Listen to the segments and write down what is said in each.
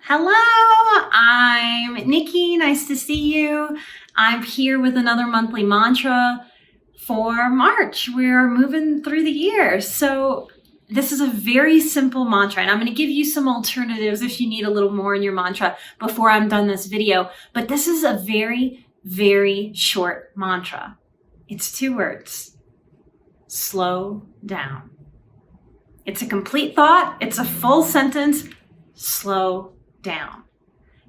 Hello, I'm Nikki. Nice to see you. I'm here with another monthly mantra for March. We're moving through the year. So this is a very simple mantra, and I'm going to give you some alternatives if you need a little more in your mantra before I'm done this video. But this is a very, very short mantra. It's 2 words. Slow down. It's a complete thought. It's a full sentence. Slow down.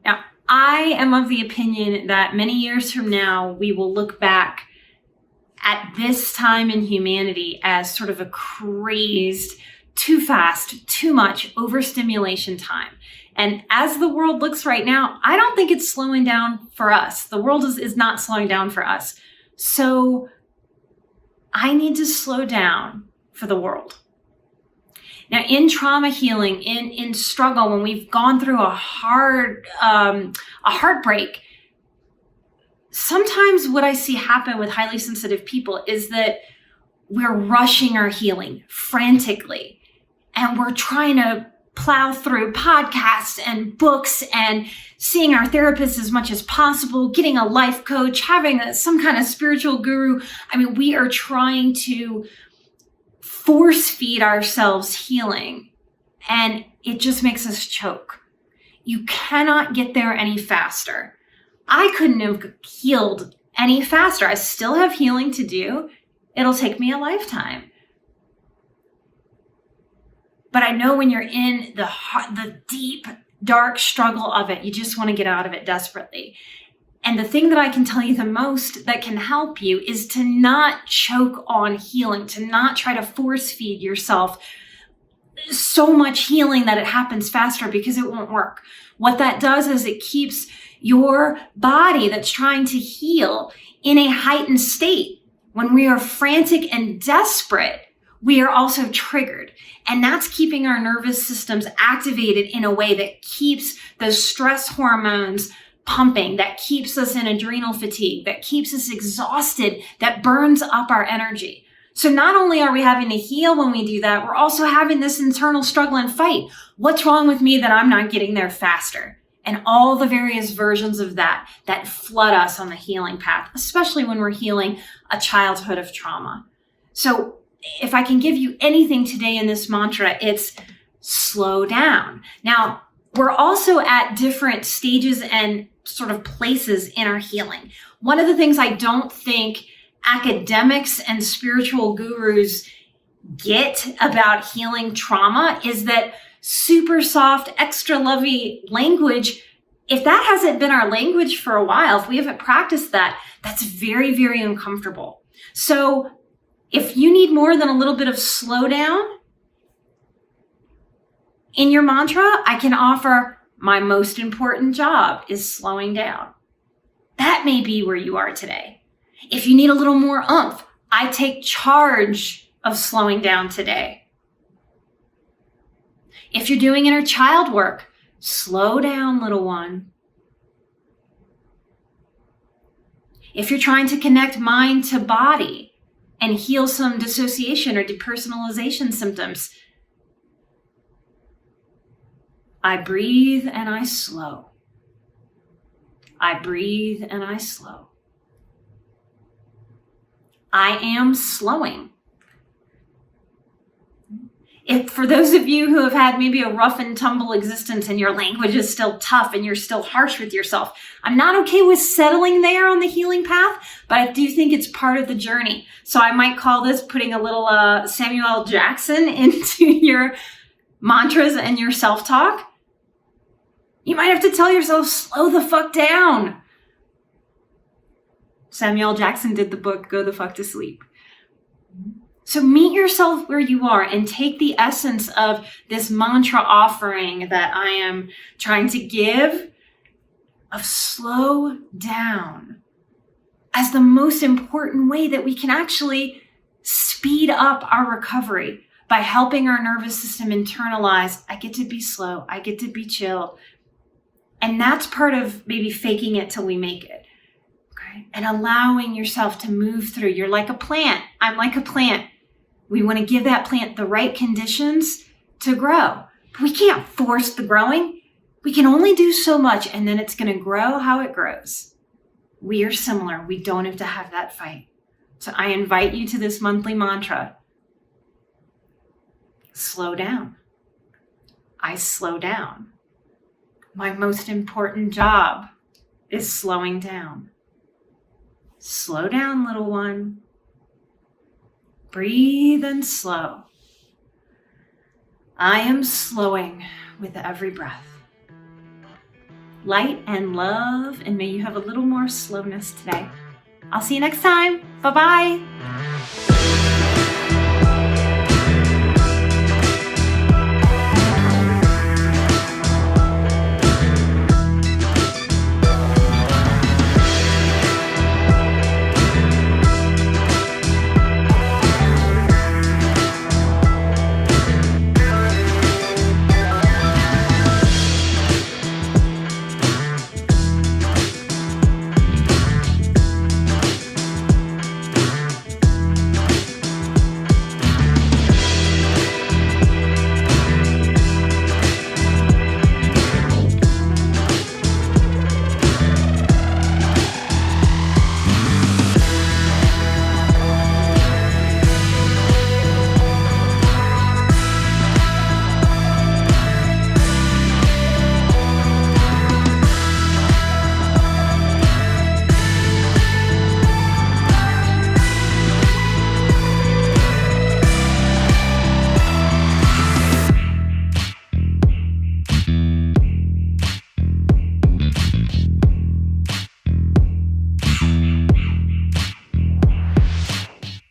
Now, I am of the opinion that many years from now, we will look back at this time in humanity as sort of a crazed, too fast, too much overstimulation time. And as the world looks right now, I don't think it's slowing down for us. The world is not slowing down for us. So I need to slow down for the world. Now, in trauma healing, in struggle, when we've gone through a heartbreak, sometimes what I see happen with highly sensitive people is that we're rushing our healing frantically, and we're trying to plow through podcasts and books and seeing our therapist as much as possible, getting a life coach, having some kind of spiritual guru. I mean, we are trying to force feed ourselves healing, and it just makes us choke. You cannot get there any faster. I couldn't have healed any faster. I still have healing to do. It'll take me a lifetime. But I know when you're in the deep, dark struggle of it, you just want to get out of it desperately. And the thing that I can tell you the most that can help you is to not choke on healing, to not try to force feed yourself so much healing that it happens faster, because it won't work. What that does is it keeps your body that's trying to heal in a heightened state. When we are frantic and desperate, we are also triggered. And that's keeping our nervous systems activated in a way that keeps those stress hormones pumping, that keeps us in adrenal fatigue, that keeps us exhausted, that burns up our energy. So not only are we having to heal when we do that, we're also having this internal struggle and fight. What's wrong with me that I'm not getting there faster? And all the various versions of that flood us on the healing path, especially when we're healing a childhood of trauma. So if I can give you anything today in this mantra, it's slow down. Now, we're also at different stages and sort of places in our healing. One of the things I don't think academics and spiritual gurus get about healing trauma is that super soft, extra lovey language, if that hasn't been our language for a while, if we haven't practiced that, that's very, very uncomfortable. So if you need more than a little bit of slowdown in your mantra, I can offer my most important job is slowing down. That may be where you are today. If you need a little more oomph, I take charge of slowing down today. If you're doing inner child work, slow down, little one. If you're trying to connect mind to body and heal some dissociation or depersonalization symptoms, I breathe and I slow. I breathe and I slow. I am slowing. If for those of you who have had maybe a rough and tumble existence and your language is still tough and you're still harsh with yourself, I'm not okay with settling there on the healing path, but I do think it's part of the journey. So I might call this putting a little Samuel L. Jackson into your mantras and your self-talk. You might have to tell yourself, slow the fuck down. Samuel L. Jackson did the book, Go the Fuck to Sleep. So meet yourself where you are and take the essence of this mantra offering that I am trying to give of slow down as the most important way that we can actually speed up our recovery by helping our nervous system internalize, I get to be slow, I get to be chill. And that's part of maybe faking it till we make it. Okay? And allowing yourself to move through. You're like a plant. I'm like a plant. We want to give that plant the right conditions to grow. But we can't force the growing. We can only do so much, and then it's going to grow how it grows. We are similar. We don't have to have that fight. So I invite you to this monthly mantra. Slow down. I slow down. My most important job is slowing down. Slow down, little one. Breathe and slow. I am slowing with every breath. Light and love, and may you have a little more slowness today. I'll see you next time. Bye-bye.